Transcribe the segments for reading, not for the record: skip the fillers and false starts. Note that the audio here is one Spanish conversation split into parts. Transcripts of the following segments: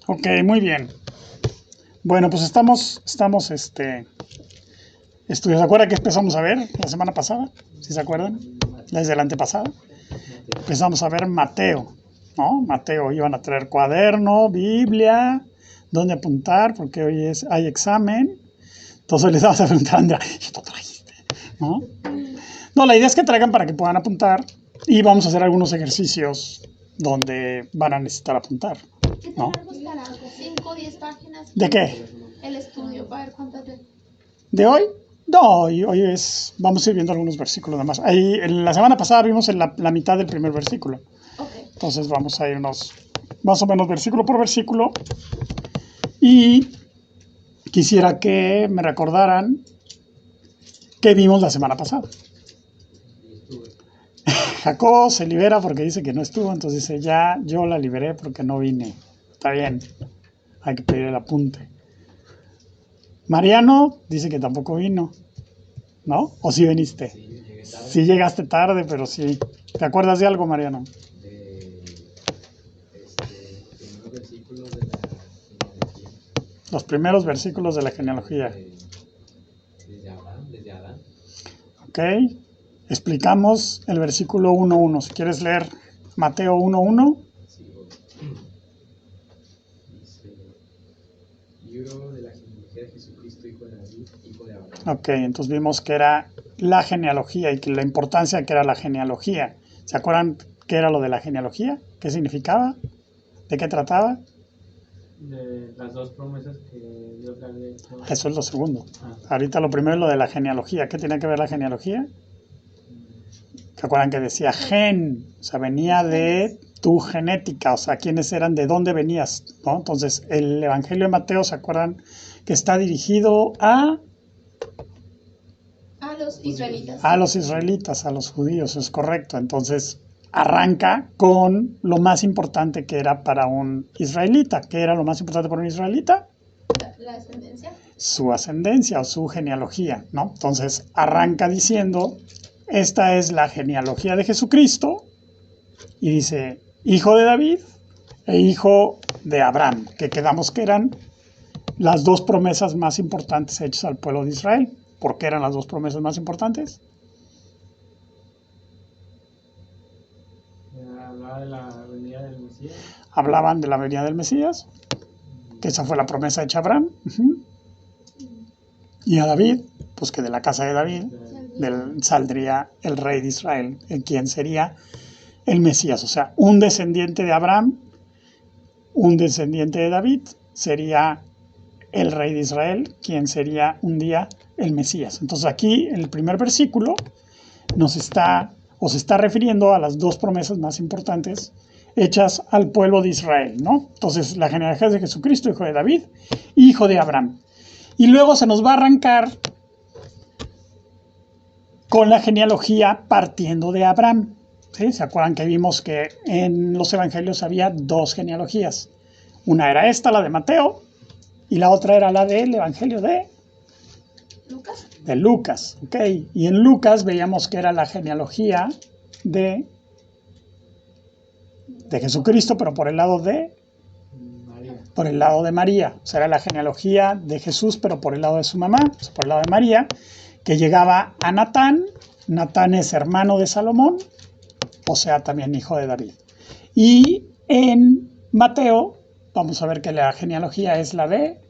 Ok, muy bien. Bueno, pues estamos estudios. ¿Se acuerdan que empezamos a ver la semana pasada? ¿Sí se acuerdan? Desde la antepasada. Empezamos a ver Mateo, ¿no? Mateo, iban a traer cuaderno, Biblia, dónde apuntar, porque hoy hay examen. Entonces hoy les vamos a preguntar a Andrea, ¿y tú trajiste? ¿No? No, la idea es que traigan para que puedan apuntar y vamos a hacer algunos ejercicios donde van a necesitar apuntar, ¿no? ¿Qué tan largo estará? ¿5 o 10 páginas? ¿De qué? El estudio, para ver cuántas de... ¿De hoy? No, hoy vamos a ir viendo algunos versículos nada más. Ahí, la semana pasada vimos la mitad del primer versículo. Okay. Entonces vamos a irnos más o menos versículo por versículo. Y quisiera que me recordaran qué vimos la semana pasada. Jacob se libera porque dice que no estuvo, entonces dice, ya yo la liberé porque no vine. Está bien, hay que pedir el apunte. Mariano dice que tampoco vino, ¿no? ¿O sí viniste? Sí llegaste tarde, pero sí. ¿Te acuerdas de algo, Mariano? Los primeros versículos de la genealogía. Desde Adán. Ok. Explicamos el versículo 1.1. Si quieres leer Mateo 1.1. Dice, libro de la genealogía de Jesucristo, hijo de David, hijo de Abraham. Ok, entonces vimos que era la genealogía y que la importancia que era la genealogía. ¿Se acuerdan qué era lo de la genealogía? ¿Qué significaba? ¿De qué trataba? De las dos promesas que Dios le había hecho. Eso es lo segundo. Ahorita lo primero es lo de la genealogía. ¿Qué tiene que ver la genealogía? ¿Se acuerdan que decía gen? O sea, venía de tu genética, o sea, quiénes eran, de dónde venías, ¿no? Entonces, el Evangelio de Mateo, ¿se acuerdan que está dirigido a los israelitas? A los israelitas, a los judíos, es correcto. Entonces, arranca con lo más importante que era para un israelita. ¿Qué era lo más importante para un israelita? La ascendencia. Su ascendencia o su genealogía, ¿no? Entonces, arranca diciendo, esta es la genealogía de Jesucristo, y dice, hijo de David e hijo de Abraham, que quedamos que eran las dos promesas más importantes hechas al pueblo de Israel. ¿Por qué eran las dos promesas más importantes? Hablaba de la venida del Mesías. Hablaban de la venida del Mesías, que esa fue la promesa hecha a Abraham. Y a David, pues que de la casa de David saldría el rey de Israel, en quien sería el Mesías. O sea, un descendiente de Abraham, un descendiente de David, sería el rey de Israel, quien sería un día el Mesías. Entonces aquí, en el primer versículo, se está refiriendo a las dos promesas más importantes hechas al pueblo de Israel, ¿no? Entonces, la genealogía de Jesucristo, hijo de David, hijo de Abraham. Y luego se nos va a arrancar con la genealogía partiendo de Abraham. ¿Sí? ¿Se acuerdan que vimos que en los evangelios había dos genealogías? Una era esta, la de Mateo, y la otra era la del evangelio de Lucas. De Lucas, ¿ok? Y en Lucas veíamos que era la genealogía de Jesucristo, pero por el lado de María. Por el lado de María. O sea, era la genealogía de Jesús, pero por el lado de su mamá, o sea, por el lado de María, que llegaba a Natán. Natán es hermano de Salomón, o sea, también hijo de David. Y en Mateo, vamos a ver que la genealogía es la de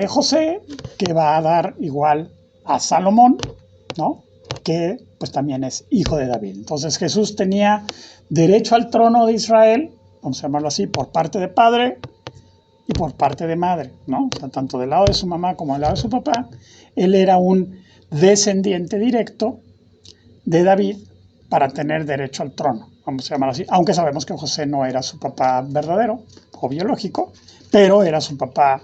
José, que va a dar igual a Salomón, ¿no? Que pues también es hijo de David. Entonces Jesús tenía derecho al trono de Israel, vamos a llamarlo así, por parte de padre y por parte de madre, ¿no? O sea, tanto del lado de su mamá como del lado de su papá, él era un descendiente directo de David para tener derecho al trono, vamos a llamarlo así, aunque sabemos que José no era su papá verdadero o biológico, pero era su papá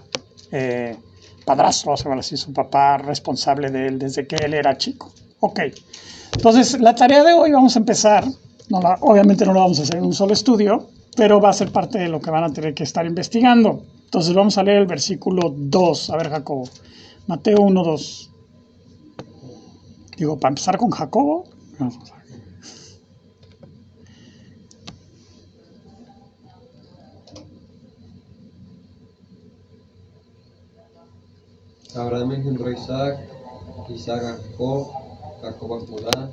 padrastro, vamos a llamarlo así, su papá responsable de él desde que él era chico. Ok, entonces la tarea de hoy vamos a empezar, obviamente no la vamos a hacer en un solo estudio, pero va a ser parte de lo que van a tener que estar investigando. Entonces vamos a leer el versículo 2, a ver Jacobo, Mateo 1:2. Digo, para empezar con Jacobo, Abraham engendró a Isaac, Isaac a Jacob, Jacob a Judá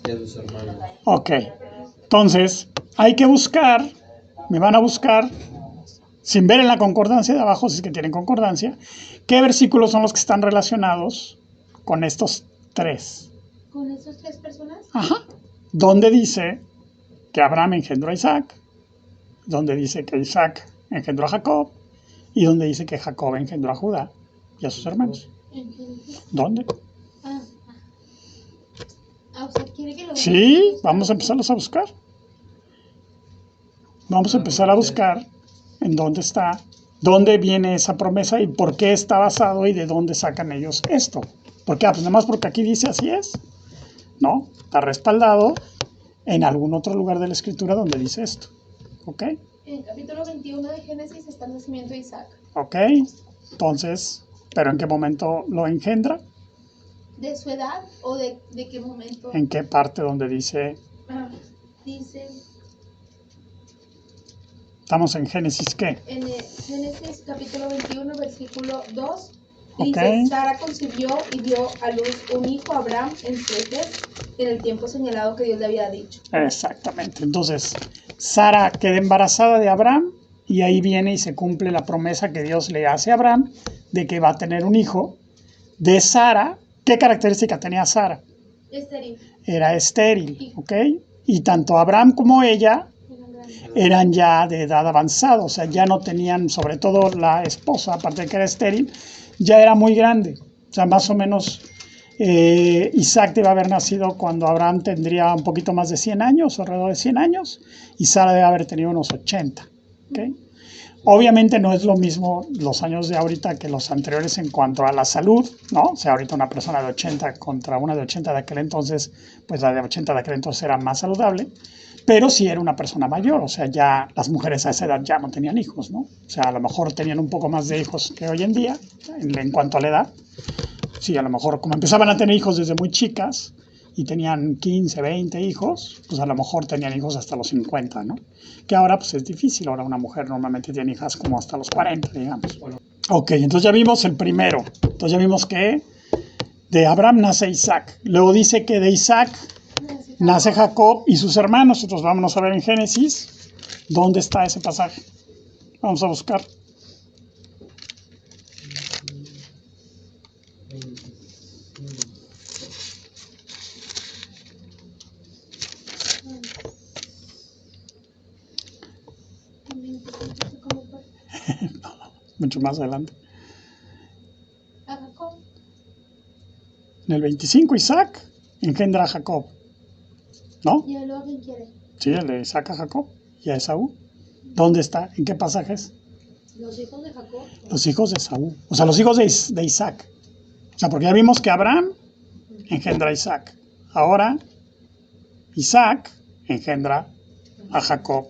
y a sus hermanos. Ok, entonces hay que buscar, me van a buscar, sin ver en la concordancia de abajo, si es que tienen concordancia, qué versículos son los que están relacionados con estos tres. ¿Con esos tres personas? Ajá. ¿Dónde dice que Abraham engendró a Isaac? ¿Dónde dice que Isaac engendró a Jacob? ¿Y dónde dice que Jacob engendró a Judá y a sus hermanos? ¿En Génesis? ¿Dónde? Ah, o sea, quiere que lo Sí, vamos a empezarlos a buscar. Vamos a empezar a buscar en dónde está, dónde viene esa promesa y por qué está basado y de dónde sacan ellos esto. ¿Por qué? Pues nada más porque aquí dice así es. No, está respaldado en algún otro lugar de la escritura donde dice esto. ¿Ok? En el capítulo 21 de Génesis está el nacimiento de Isaac. ¿Ok? Entonces, ¿pero en qué momento lo engendra? ¿De su edad o de qué momento? ¿En qué parte donde dice? Dice Estamos en Génesis, ¿qué? en el Génesis capítulo 21, versículo 2. Ok. Dice, Sara concibió y dio a luz un hijo a Abraham en su vejez, en el tiempo señalado que Dios le había dicho. Exactamente. Entonces, Sara queda embarazada de Abraham y ahí viene y se cumple la promesa que Dios le hace a Abraham de que va a tener un hijo de Sara. ¿Qué característica tenía Sara? Estéril. Era estéril, ¿ok? Y tanto Abraham como ella eran ya de edad avanzada, o sea, ya no tenían, sobre todo la esposa, aparte de que era estéril, ya era muy grande. O sea, más o menos Isaac debe haber nacido cuando Abraham tendría un poquito más de 100 años, alrededor de 100 años, y Sara debe haber tenido unos 80. ¿Okay? Obviamente no es lo mismo los años de ahorita que los anteriores en cuanto a la salud, ¿no? O sea, ahorita una persona de 80 contra una de 80 de aquel entonces, pues la de 80 de aquel entonces era más saludable, pero sí era una persona mayor, o sea, ya las mujeres a esa edad ya no tenían hijos, ¿no? O sea, a lo mejor tenían un poco más de hijos que hoy en día, en cuanto a la edad. Sí, a lo mejor como empezaban a tener hijos desde muy chicas y tenían 15, 20 hijos, pues a lo mejor tenían hijos hasta los 50, ¿no? Que ahora pues es difícil, ahora una mujer normalmente tiene hijas como hasta los 40, digamos. Ok, entonces ya vimos el primero, entonces ya vimos que de Abraham nace Isaac, luego dice que de Isaac nace Jacob y sus hermanos. Entonces vámonos a ver en Génesis dónde está ese pasaje. Vamos a buscar. Mucho más adelante. A Jacob. En el 25 Isaac engendra a Jacob, ¿no? ¿Y luego quién quiere? Sí, él le saca a Jacob y a Esaú. ¿Dónde está? ¿En qué pasajes? Los hijos de Jacob. Los hijos de Esaú. O sea, los hijos de Isaac. O sea, porque ya vimos que Abraham engendra a Isaac. Ahora, Isaac engendra a Jacob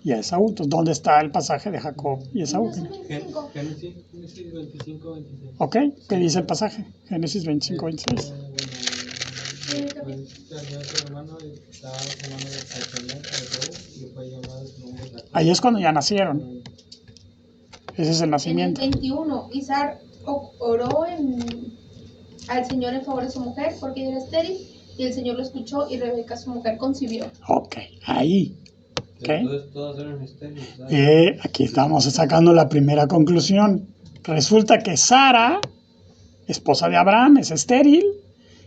y a Esaú. Entonces, ¿dónde está el pasaje de Jacob y Esaú? No, son 25. Génesis 25, 26. ¿Ok? ¿Qué dice el pasaje? Génesis 25, 26. Bueno, salió su hermano y estaba llamando al Señor, a Esaú, y fue llamado su nombre Jacob. Ahí es cuando ya nacieron. Ese es el En el nacimiento. 21, Isaac oró al Señor en favor de su mujer porque ella era estéril y el Señor lo escuchó y Rebeca, su mujer, concibió. Ok, ahí. ¿Ok? Entonces todas eran estériles, ¿sabes? Aquí estamos sacando la primera conclusión. Resulta que Sara, esposa de Abraham, es estéril.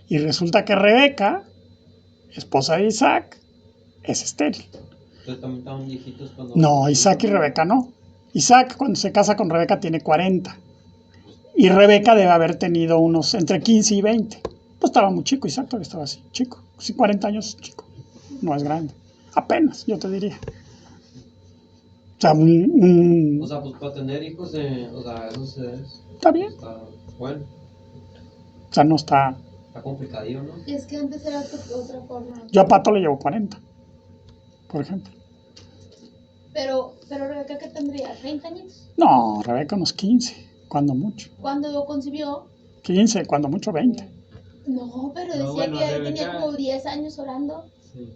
Y resulta que Rebeca, esposa de Isaac, es estéril. Entonces también estaban viejitos cuando... No, Isaac y Rebeca no. Isaac cuando se casa con Rebeca tiene 40. Y Rebeca debe haber tenido unos entre 15 y 20. Pues estaba muy chico, Isaac todavía estaba así, chico. Sí, 40 años, chico. No es grande. Apenas, yo te diría. O sea, O sea, pues para tener hijos, o sea, eso está bien. está bueno, O sea, no está... está complicadillo, ¿no? Y es que antes era otra forma. Yo a Pato le llevo 40, por ejemplo. Pero Rebeca, ¿qué tendría? ¿30 años? No, Rebeca unos 15, cuando mucho. Cuando concibió, 15, cuando mucho 20. no, pero decía bueno, que tenía Rebeca- como 10 años orando. Sí.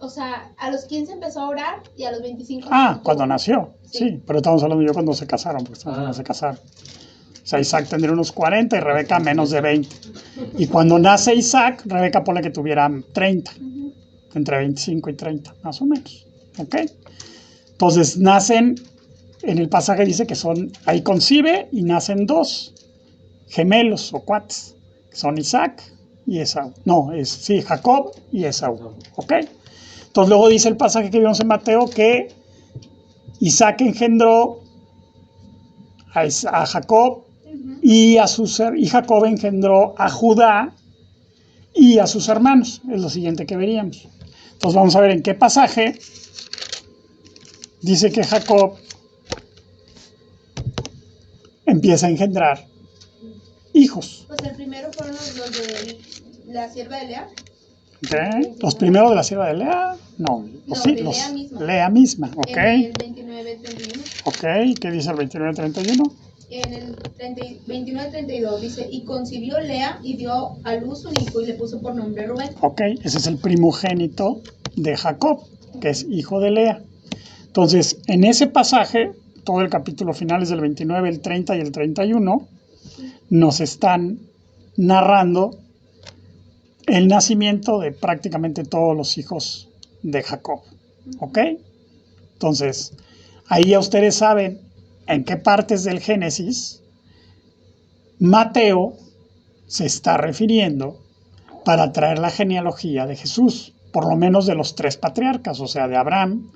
O sea, a los 15 empezó a orar y a los 25 Ah, tuvo. cuando nació. Sí, pero estamos hablando yo cuando se casaron, porque estamos hablando de se casaron. O sea, Isaac tendría unos 40 y Rebeca menos de 20. Y cuando nace Isaac, Rebeca pone que tuviera 30, entre 25 y 30, más o menos. ¿Ok? Entonces nacen, en el pasaje dice que son, ahí concibe y nacen dos gemelos o cuates, que son Isaac y Esaú. No, sí, Jacob y Esaú. ¿Ok? Entonces luego dice el pasaje que vimos en Mateo que Isaac engendró a Jacob y Jacob engendró a Judá y a sus hermanos. Es lo siguiente que veríamos. Entonces vamos a ver en qué pasaje dice que Jacob empieza a engendrar hijos. Pues el primero fueron los de la sierva de Lea. ¿Okay? Los primeros de la sierva de Lea, no, sí, de los Lea misma. Lea misma, ¿ok? En el 29-31. Ok, ¿qué dice el 29-31? En el 29-32 dice, y concibió Lea y dio a luz un hijo y le puso por nombre Rubén. Ok, ese es el primogénito de Jacob, que es hijo de Lea. Entonces, en ese pasaje, todo el capítulo final es del 29, el 30 y el 31, nos están narrando el nacimiento de prácticamente todos los hijos de Jacob. ¿Ok? Entonces, ahí ya ustedes saben en qué partes del Génesis Mateo se está refiriendo para traer la genealogía de Jesús, por lo menos de los tres patriarcas, o sea, de Abraham,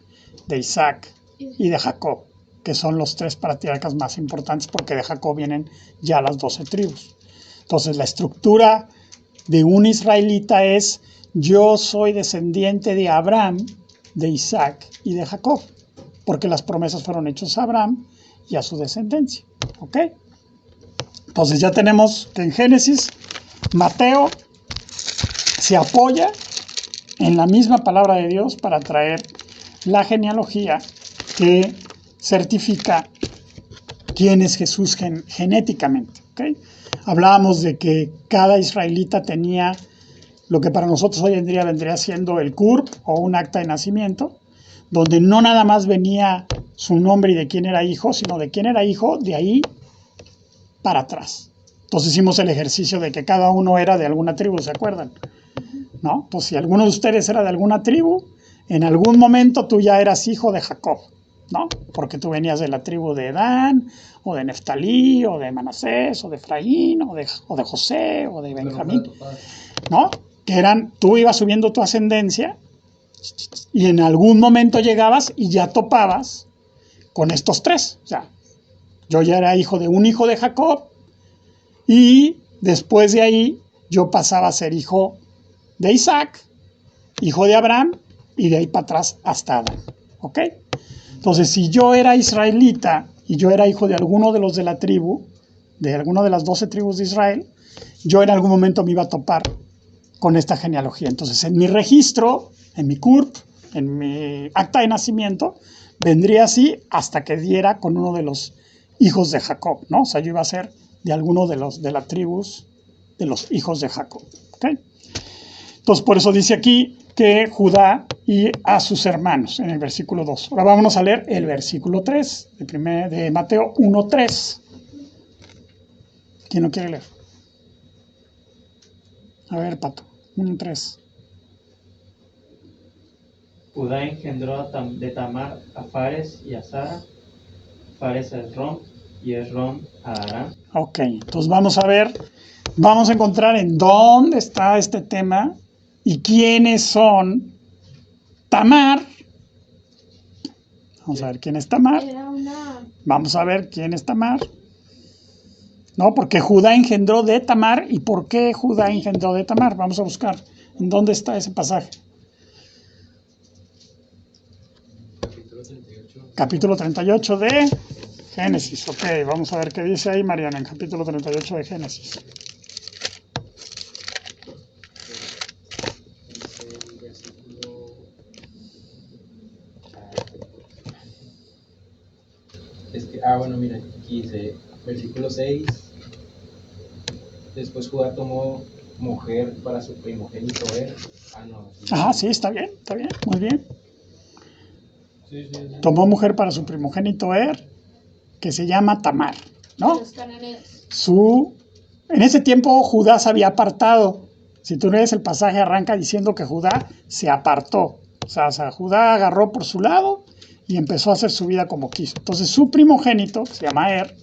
de Isaac y de Jacob, que son los tres patriarcas más importantes porque de Jacob vienen ya las 12 tribus. Entonces, la estructura de un israelita es: yo soy descendiente de Abraham, de Isaac y de Jacob, porque las promesas fueron hechas a Abraham y a su descendencia. ¿Ok? Entonces ya tenemos que en Génesis, Mateo se apoya en la misma palabra de Dios para traer la genealogía que certifica quién es Jesús genéticamente. ¿Ok? Hablábamos de que cada israelita tenía lo que para nosotros hoy en día vendría siendo el CURP o un acta de nacimiento, donde no nada más venía su nombre y de quién era hijo, sino de quién era hijo de ahí para atrás. Entonces hicimos el ejercicio de que cada uno era de alguna tribu, ¿se acuerdan? ¿No? Entonces, si alguno de ustedes era de alguna tribu, en algún momento tú ya eras hijo de Jacob, ¿no? Porque tú venías de la tribu de Dan, o de Neftalí, o de Manasés, o de Efraín, o de José, o de Benjamín, ¿no? Que tú ibas subiendo tu ascendencia y en algún momento llegabas y ya topabas con estos tres. O sea, yo ya era hijo de Jacob y después de ahí yo pasaba a ser hijo de Isaac, hijo de Abraham y de ahí para atrás hasta Adán. ¿Ok? Entonces, si yo era israelita y yo era hijo de alguno de los de la tribu, de alguna de las 12 tribus de Israel, yo en algún momento me iba a topar con esta genealogía. Entonces, en mi registro, en mi CURP, en mi acta de nacimiento, vendría así hasta que diera con uno de los hijos de Jacob, ¿no? O sea, yo iba a ser de alguno de las tribus de los hijos de Jacob. ¿Ok? Entonces, por eso dice aquí que Judá y a sus hermanos, en el versículo 2. Ahora vámonos a leer el versículo 3 de Mateo 1:3. ¿Quién lo quiere leer? A ver, Pato, 1:3. Judá engendró de Tamar a Fares y a Zara, Fares a Esrom y Esrom a Aram. Ok, entonces vamos a encontrar en dónde está este tema y quiénes son Tamar. Vamos a ver quién es Tamar. Vamos a ver quién es Tamar. No, porque Judá engendró de Tamar. ¿Y por qué Judá engendró de Tamar? Vamos a buscar en dónde está ese pasaje. Capítulo 38 de Génesis. Ok, vamos a ver qué dice ahí Mariana en capítulo 38 de Génesis. Bueno, mira, aquí dice, versículo 6, después Judá tomó mujer para su primogénito Er. Ajá, sí, está bien, muy bien. Sí. Tomó mujer para su primogénito Er, que se llama Tamar, ¿no? Los cananeos. En ese tiempo Judá se había apartado. Si tú lees el pasaje, arranca diciendo que Judá se apartó. O sea, Judá agarró por su lado y empezó a hacer su vida como quiso. Entonces su primogénito, que se llama Er,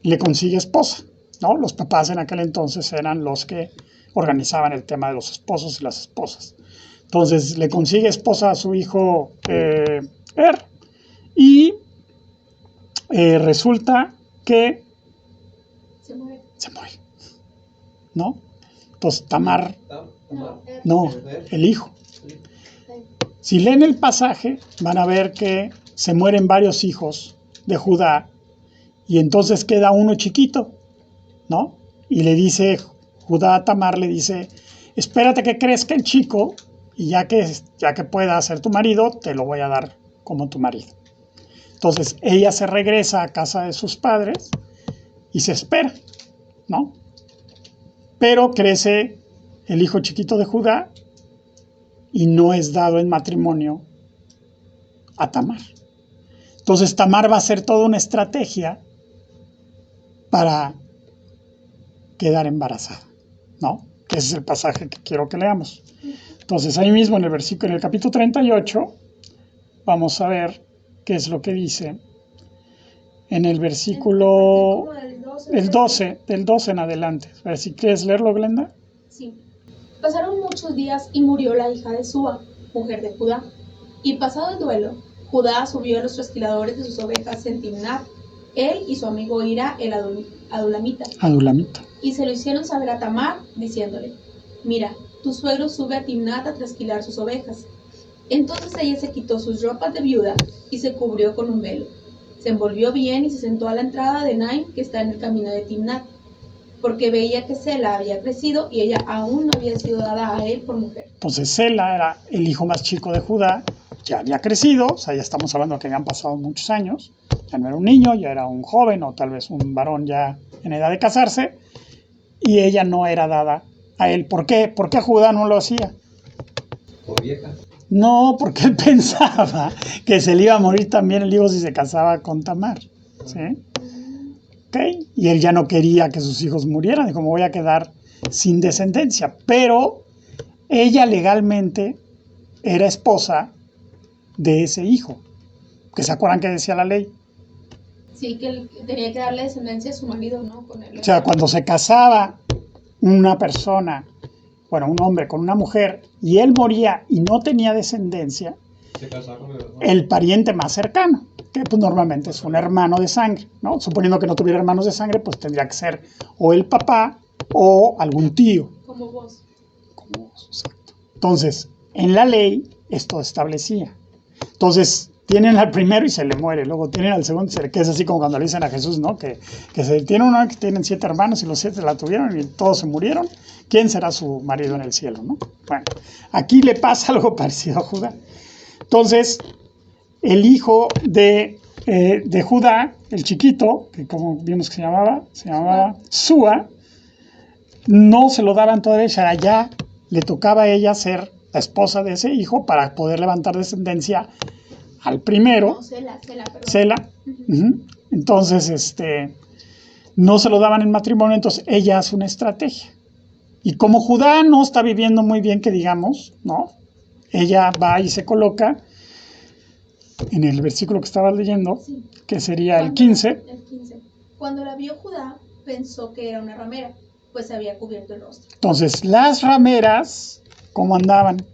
le consigue esposa, ¿no? Los papás en aquel entonces eran los que organizaban el tema de los esposos y las esposas. Entonces le consigue esposa a su hijo Er y resulta que Se muere. se muere, ¿no? Entonces Tamar, Tamar. no, el hijo. Si leen el pasaje, van a ver que se mueren varios hijos de Judá y entonces queda uno chiquito, ¿no? Y le dice, Judá a Tamar le dice, espérate que crezca el chico y ya que pueda ser tu marido, te lo voy a dar como tu marido. Entonces ella se regresa a casa de sus padres y se espera, ¿no? Pero crece el hijo chiquito de Judá y no es dado en matrimonio a Tamar. Entonces Tamar va a hacer toda una estrategia para quedar embarazada, ¿no? Ese es el pasaje que quiero que leamos. Entonces ahí mismo en el capítulo 38, vamos a ver qué es lo que dice en el versículo del 12 en adelante. A ver si quieres leerlo, Glenda. Sí. Pasaron muchos días y murió la hija de Súa, mujer de Judá. Y pasado el duelo, Judá subió a los trasquiladores de sus ovejas en Timnat, él y su amigo Hira el adulamita. Y se lo hicieron saber a Tamar, diciéndole, mira, tu suegro sube a Timnat a trasquilar sus ovejas. Entonces ella se quitó sus ropas de viuda y se cubrió con un velo. Se envolvió bien y se sentó a la entrada de Naim, que está en el camino de Timnat, porque veía que Sela había crecido y ella aún no había sido dada a él por mujer. Entonces Sela era el hijo más chico de Judá, ya había crecido, o sea, ya estamos hablando de que habían pasado muchos años, ya no era un niño, ya era un joven o tal vez un varón ya en edad de casarse, y ella no era dada a él. ¿Por qué? ¿Por qué Judá no lo hacía? Por vieja. No, porque él pensaba que se le iba a morir también el hijo si se casaba con Tamar, ¿sí? ¿Okay? Y él ya no quería que sus hijos murieran, dijo, me voy a quedar sin descendencia, pero ella legalmente era esposa de ese hijo, que se acuerdan que decía la ley. Sí, que él tenía que darle descendencia a su marido, ¿no? Con él. O sea, cuando se casaba una persona, bueno, un hombre con una mujer, y él moría y no tenía descendencia, Se casaba con el hermano. el pariente más cercano, que pues normalmente es un hermano de sangre, ¿no? Suponiendo que no tuviera hermanos de sangre, pues tendría que ser o el papá o algún tío. Como vos. Como vos, exacto. Entonces, en la ley esto establecía. Entonces, tienen al primero y se le muere, luego tienen al segundo, que es así como cuando le dicen a Jesús, ¿no? Que tienen 7 hermanos y los 7 la tuvieron y todos se murieron. ¿Quién será su marido en el cielo, no? Bueno, aquí le pasa algo parecido a Judá. Entonces, el hijo de Judá, el chiquito, que como vimos que se llamaba Súa, no se lo daban todavía, ya le tocaba a ella ser la esposa de ese hijo para poder levantar descendencia al primero, No, Sela, perdón. Sela. Uh-huh. Entonces, no se lo daban en matrimonio, entonces ella hace una estrategia. Y como Judá no está viviendo muy bien, que digamos, ¿no? Ella va y se coloca en el versículo que estaba leyendo, Sí. que sería el 15. El 15. Cuando la vio Judá, pensó que era una ramera, pues se había cubierto el rostro. Entonces, las rameras, ¿cómo andaban?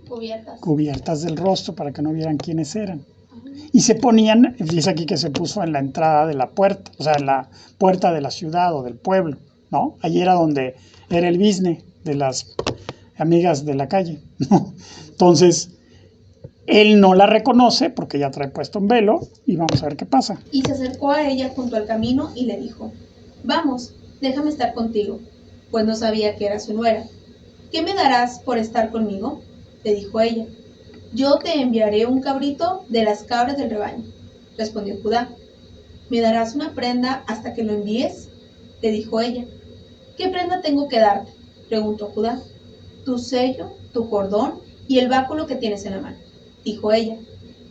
Cubiertas. Cubiertas del rostro para que no vieran quiénes eran. Y se ponían, dice aquí que se puso en la entrada de la puerta, o sea, en la puerta de la ciudad o del pueblo, ¿no? Allí era donde era el business de las amigas de la calle, ¿no? Entonces, él no la reconoce porque ya trae puesto un velo y vamos a ver qué pasa. Y se acercó a ella junto al camino y le dijo, vamos, déjame estar contigo, pues no sabía que era su nuera. ¿Qué me darás por estar conmigo? Le dijo ella. Yo te enviaré un cabrito de las cabras del rebaño, respondió Judá. ¿Me darás una prenda hasta que lo envíes? Le dijo ella. ¿Qué prenda tengo que darte? Preguntó Judá. Tu sello, tu cordón y el báculo que tienes en la mano, dijo ella.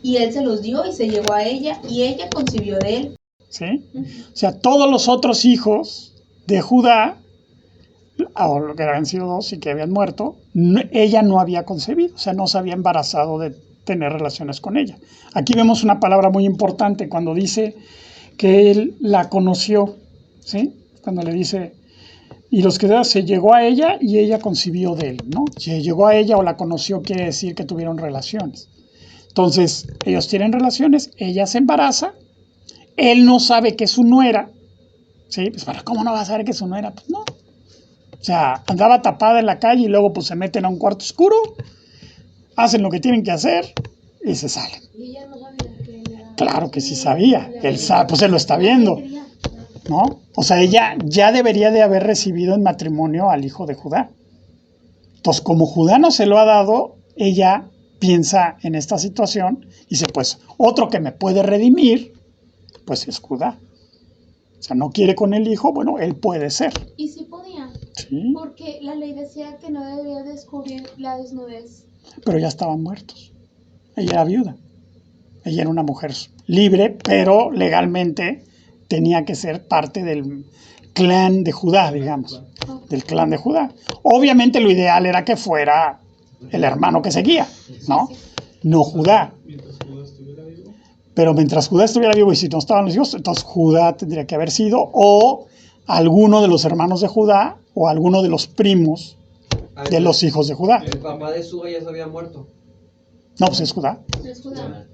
Y él se los dio y se llevó a ella y ella concibió de él. ¿Sí? O sea, todos los otros hijos de Judá, o lo que habían sido 2 y que habían muerto, ella no había concebido, o sea, no se había embarazado de tener relaciones con ella. Aquí vemos una palabra muy importante cuando dice que él la conoció, ¿sí? Cuando le dice, y los que se llegó a ella y ella concibió de él, ¿no? Si llegó a ella o la conoció quiere decir que tuvieron relaciones. Entonces, ellos tienen relaciones, ella se embaraza, él no sabe que es su nuera, ¿sí? Pues, ¿pero cómo no va a saber que es su nuera? Pues no. O sea, andaba tapada en la calle y luego pues se meten a un cuarto oscuro, hacen lo que tienen que hacer y se salen. Y ella no sabía que él era... Claro que sí sabía, él sabe, pues él lo está viendo, ¿no? O sea, ella ya debería de haber recibido en matrimonio al hijo de Judá. Entonces, como Judá no se lo ha dado, ella piensa en esta situación y dice, pues, otro que me puede redimir, pues es Judá. O sea, no quiere con el hijo, bueno, él puede ser. Y sí podía, Sí, porque la ley decía que no debía descubrir la desnudez. pero ya estaban muertos. Ella era viuda. Ella era una mujer libre, pero legalmente tenía que ser parte del clan de Judá, digamos. Del clan de Judá. Obviamente lo ideal era que fuera el hermano que seguía, ¿no? No Judá. Mientras Judá estuviera vivo. Pero mientras Judá estuviera vivo y si no estaban los hijos, entonces Judá tendría que haber sido o alguno de los hermanos de Judá o alguno de los primos de los hijos de Judá. El papá de Suba ya se había muerto. No, pues es Judá. No es Judá.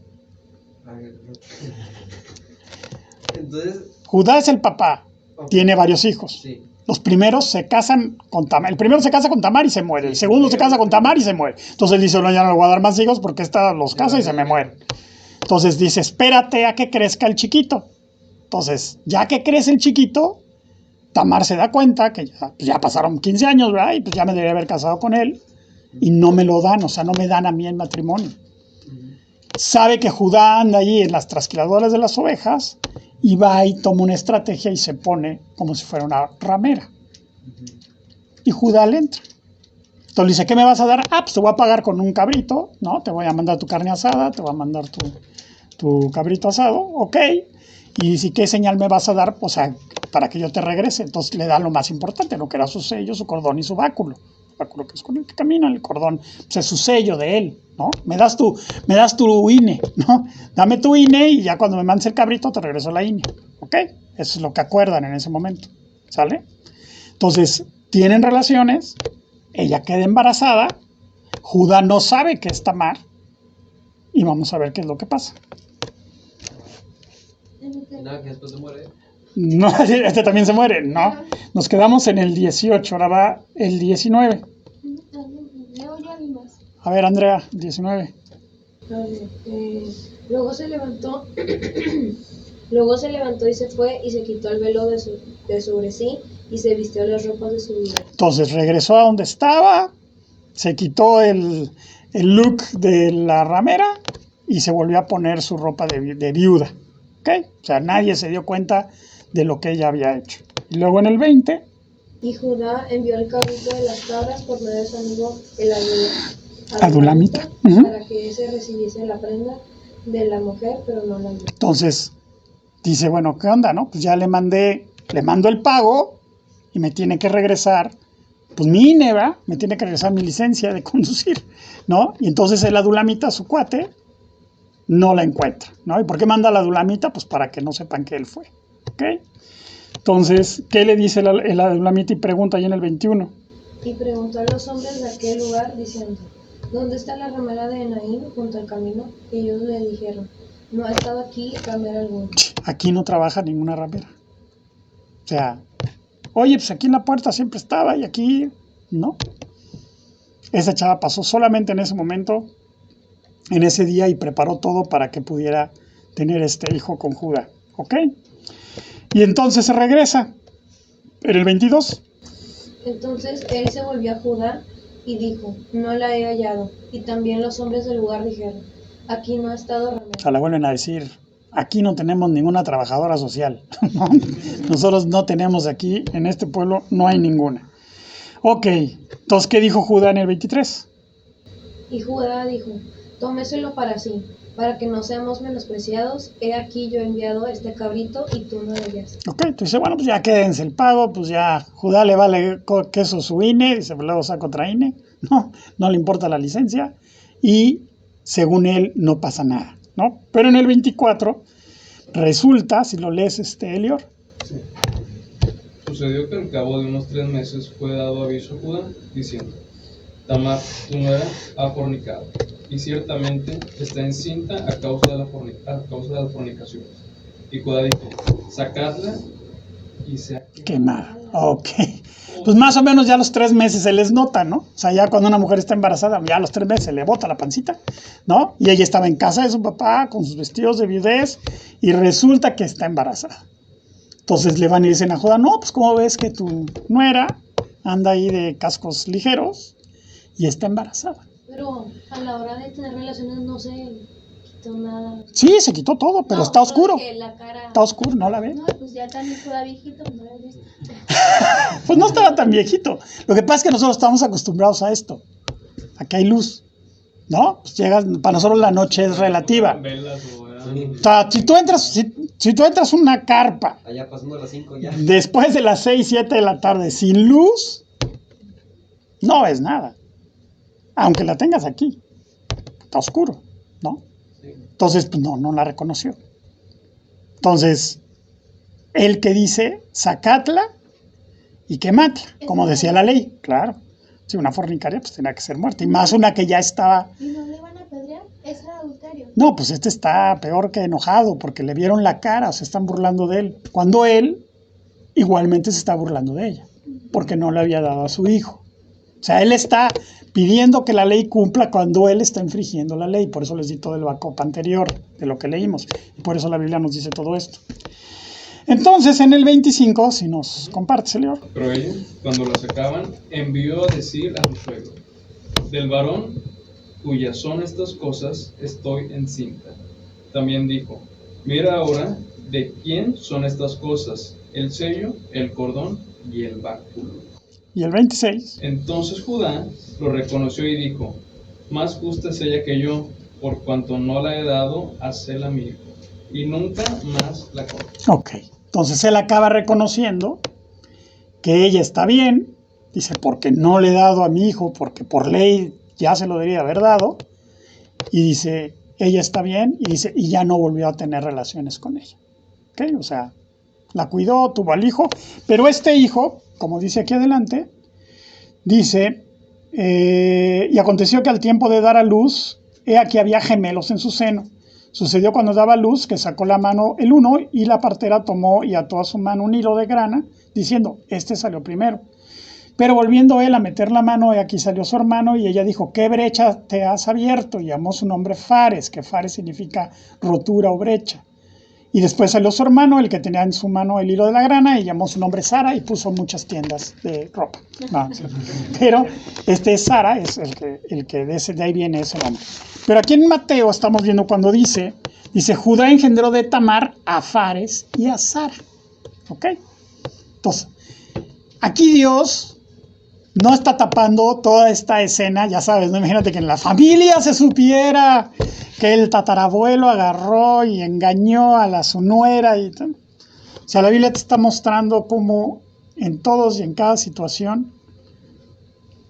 Entonces, Judá es el papá. Tiene varios hijos. sí. Los primeros se casan con Tamar. El primero se casa con Tamar y se muere. El segundo se casa con Tamar y se muere. Entonces él dice, no, ya no le voy a dar más hijos porque esta los casa y se me mueren. Entonces dice, espérate a que crezca el chiquito. Entonces, ya que crece el chiquito, Tamar se da cuenta que ya pasaron 15 años, ¿verdad? Y pues ya me debería haber casado con él. Y no me lo dan, o sea, no me dan a mí en matrimonio. Sabe que Judá anda allí en las trasquiladoras de las ovejas y va y toma una estrategia y se pone como si fuera una ramera. Y Judá le entra. Entonces le dice, ¿qué me vas a dar? Ah, pues te voy a pagar con un cabrito, ¿no? Te voy a mandar tu carne asada, te voy a mandar tu cabrito asado, ok. Y dice, ¿qué señal me vas a dar? O sea, para que yo te regrese. Entonces le da lo más importante, lo que era su sello, su cordón y su báculo. El báculo que es con el que camina, el cordón, pues es su sello de él, ¿no? Me das tu INE, ¿no? Dame tu INE y ya cuando me mandes el cabrito te regreso la INE, ¿ok? Eso es lo que acuerdan en ese momento, ¿sale? Entonces, tienen relaciones, ella queda embarazada, Judá no sabe que es Tamar y vamos a ver qué es lo que pasa. Nada, que después se muere. No, este también se muere, no. Nos quedamos en el 18, ahora va el 19. Leo yo alguien más. A ver, Andrea, 19. Luego se levantó, y se fue y se quitó el velo de sobre sí y se vistió las ropas de su vida. Entonces regresó a donde estaba, se quitó el look de la ramera y se volvió a poner su ropa de viuda. ¿Ok? O sea, nadie se dio cuenta de lo que ella había hecho. Y luego en el 20, Y Judá envió el cabrito de las cabras por medio de su amigo el Adulamita, para que ese recibiese la prenda de la mujer, pero no la dio. entonces dice, bueno, ¿qué onda, no? Pues ya le mando el pago y me tiene que regresar, pues mi INE, ¿verdad? Me tiene que regresar mi licencia de conducir, ¿no? Y entonces el Adulamita, su cuate, no la encuentra, ¿no? ¿Y por qué manda la Adulamita? Pues para que no sepan que él fue, ¿ok? Entonces, ¿qué le dice el Adulamita? Y pregunta ahí en el 21. Y preguntó a los hombres de aquel lugar, diciendo, ¿dónde está la ramera de Enaim junto al camino? Y ellos le dijeron, no ha estado aquí ramera alguna. Aquí no trabaja ninguna ramera. O sea, oye, pues aquí en la puerta siempre estaba y aquí, ¿no? Esa chava pasó solamente en ese momento, en ese día, y preparó todo para que pudiera tener este hijo con Judá, ¿ok? Y entonces se regresa, en el 22. Entonces él se volvió a Judá y dijo, no la he hallado. Y también los hombres del lugar dijeron, aquí no ha estado ramera. O sea, le vuelven a decir, aquí no tenemos ninguna trabajadora social. Nosotros no tenemos aquí, en este pueblo, no hay ninguna. Ok, entonces, ¿qué dijo Judá en el 23? Y Judá dijo, tómeselo para sí, para que no seamos menospreciados. He aquí yo he enviado este cabrito y tú no debías. Ok, tú dices, bueno, pues ya quédense el pago, pues ya Judá le vale queso su INE, dice, pues luego saca otra INE, no le importa la licencia, y según él no pasa nada, ¿no? Pero en el 24 resulta, si lo lees, Elior. Sí. Sucedió que al cabo de unos 3 meses fue dado aviso a Judá, diciendo: Tamar, tu nuera, ha fornicado, y ciertamente está encinta a causa de las fornicaciones. Y Judá dijo: sacadla y sea Quemada. Ok. Pues más o menos ya a los 3 meses se les nota, ¿no? O sea, ya cuando una mujer está embarazada, ya a los 3 meses se le bota la pancita, ¿no? Y ella estaba en casa de su papá con sus vestidos de viudez y resulta que está embarazada. Entonces le van y dicen a Judá, no, pues ¿cómo ves que tu nuera anda ahí de cascos ligeros y está embarazada? Pero a la hora de tener relaciones no se quitó nada. Sí, se quitó todo, pero No, está oscuro. porque la cara... Está oscuro, ¿no la ve? No, pues ya también Judá viejito, no lo he visto. Pues no estaba tan viejito. Lo que pasa es que nosotros estamos acostumbrados a esto. Aquí hay luz, ¿no? Pues para nosotros la noche es relativa. velas o O sea, si tú entras a una carpa Allá pasando las 5 ya. después de las 6, 7 de la tarde sin luz, no ves nada. Aunque la tengas aquí. Está oscuro, ¿no? Entonces, pues no la reconoció. Entonces, el que dice, sacadla y quemadla, como decía la ley, claro. Si una fornicaria, pues tenía que ser muerta. Y más una que ya estaba... ¿Y no le iban a apedrear? Eso era adulterio. No, pues este está peor que enojado porque le vieron la cara, se están burlando de él. Cuando él igualmente se está burlando de ella, porque no le había dado a su hijo. O sea, él está pidiendo que la ley cumpla cuando él está infringiendo la ley. Por eso les di todo el backup anterior de lo que leímos. Y por eso la Biblia nos dice todo esto. Entonces, en el 25, si nos compartes, Elior. Pero ella, cuando la sacaban, envió a decir a su suegro: del varón cuyas son estas cosas estoy encinta. También dijo: mira ahora de quién son estas cosas, el sello, el cordón y el báculo. Y el 26. Entonces Judá lo reconoció y dijo: más justa es ella que yo, por cuanto no la he dado a Sela a mi hijo, y nunca más la corté. Ok. Entonces él acaba reconociendo que ella está bien. Dice, porque no le he dado a mi hijo, porque por ley ya se lo debería haber dado. Y dice, ella está bien. Y dice, y ya no volvió a tener relaciones con ella. ¿Ok? O sea, la cuidó, tuvo al hijo. Pero este hijo, como dice aquí adelante, dice, y aconteció que al tiempo de dar a luz, he aquí había gemelos en su seno. Sucedió cuando daba luz que sacó la mano el uno y la partera tomó y ató a su mano un hilo de grana, diciendo, este salió primero. Pero volviendo él a meter la mano, aquí salió su hermano y ella dijo, ¿qué brecha te has abierto? Y llamó su nombre Fares, que Fares significa rotura o brecha. Y después salió su hermano, el que tenía en su mano el hilo de la grana, y llamó su nombre Sara y puso muchas tiendas de ropa. No, pero Sara es el que de ahí viene ese nombre. Pero aquí en Mateo estamos viendo cuando dice Judá engendró de Tamar a Fares y a Sara. ¿Ok? Entonces, aquí Dios no está tapando toda esta escena, ya sabes, ¿no? Imagínate que en la familia se supiera que el tatarabuelo agarró y engañó a su nuera. O sea, la Biblia te está mostrando cómo en todos y en cada situación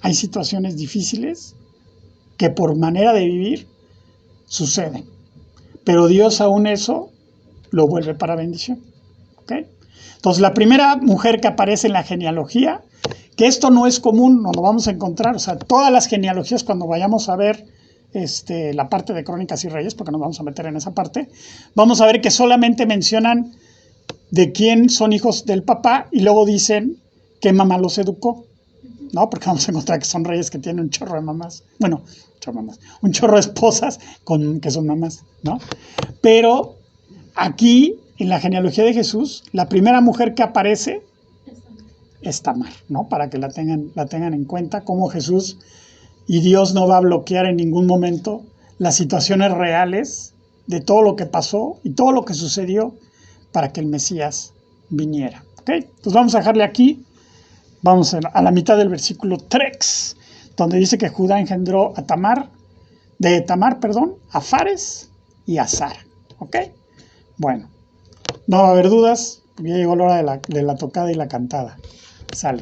hay situaciones difíciles que por manera de vivir suceden. Pero Dios aún eso lo vuelve para bendición. ¿Ok? Entonces, la primera mujer que aparece en la genealogía, que esto no es común, no lo vamos a encontrar, o sea, todas las genealogías cuando vayamos a ver la parte de Crónicas y Reyes, porque nos vamos a meter en esa parte, vamos a ver que solamente mencionan de quién son hijos del papá y luego dicen qué mamá los educó, ¿no? Porque vamos a encontrar que son reyes que tienen un chorro de mamás, bueno, un chorro de esposas que son mamás, ¿no? Pero aquí, en la genealogía de Jesús, la primera mujer que aparece es Tamar, ¿no? Para que la tengan en cuenta, cómo Jesús y Dios no va a bloquear en ningún momento las situaciones reales de todo lo que pasó y todo lo que sucedió para que el Mesías viniera. ¿Ok? Entonces vamos a dejarle aquí, vamos a la mitad del versículo 3, donde dice que Judá engendró a Tamar de Tamar, perdón, a Fares y a Zara. ¿Ok? Bueno, no va a haber dudas, ya llegó la hora de la tocada y la cantada. Sale.